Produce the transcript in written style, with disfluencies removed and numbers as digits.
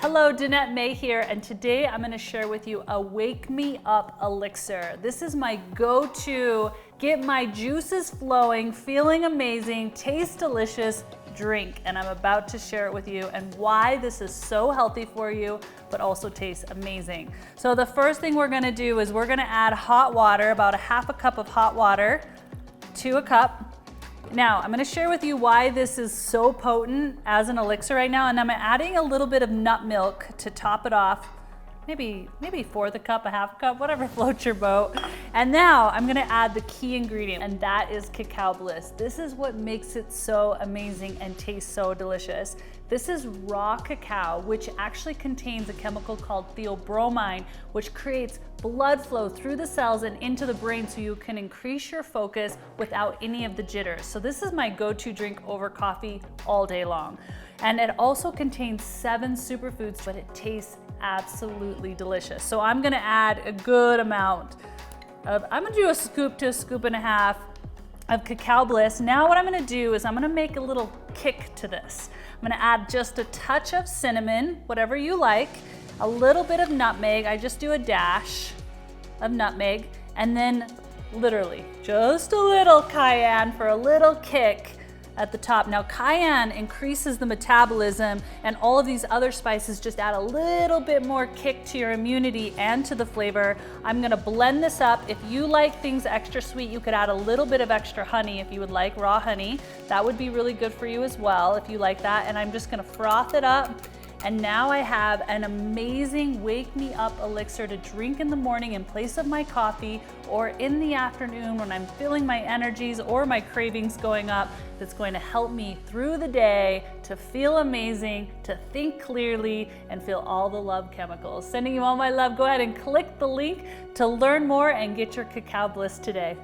Hello, Danette May here, and today I'm going to share with you a Wake Me Up Elixir. This is my go-to, get my juices flowing, feeling amazing, taste delicious drink, and I'm about to share it with you and why this is so healthy for you, but also tastes amazing. So the first thing we're going to do is we're going to add hot water, about a half a cup of hot water to a cup. Now, I'm gonna share with you why this is so potent as an elixir right now, and I'm adding a little bit of nut milk to top it off. Maybe fourth a cup, a half a cup, whatever floats your boat. And now I'm gonna add the key ingredient, and that is Cacao Bliss. This is what makes it so amazing and tastes so delicious. This is raw cacao, which actually contains a chemical called theobromine, which creates blood flow through the cells and into the brain so you can increase your focus without any of the jitters. So this is my go-to drink over coffee all day long. And it also contains 7 superfoods, but it tastes absolutely delicious. So I'm gonna add a good amount of, I'm gonna do a scoop to a scoop and a half of Cacao Bliss. Now what I'm gonna do is I'm gonna make a little kick to this. I'm gonna add just a touch of cinnamon, whatever you like, a little bit of nutmeg. I just do a dash of nutmeg, and then literally just a little cayenne for a little kick at the top. Now cayenne increases the metabolism, and all of these other spices just add a little bit more kick to your immunity and to the flavor. I'm gonna blend this up. If you like things extra sweet, you could add a little bit of extra honey if you would like raw honey. That would be really good for you as well if you like that. And I'm just gonna froth it up. And now I have an amazing Wake Me Up elixir to drink in the morning in place of my coffee, or in the afternoon when I'm feeling my energies or my cravings going up, that's going to help me through the day to feel amazing, to think clearly, and feel all the love chemicals. Sending you all my love. Go ahead and click the link to learn more and get your Cacao Bliss today.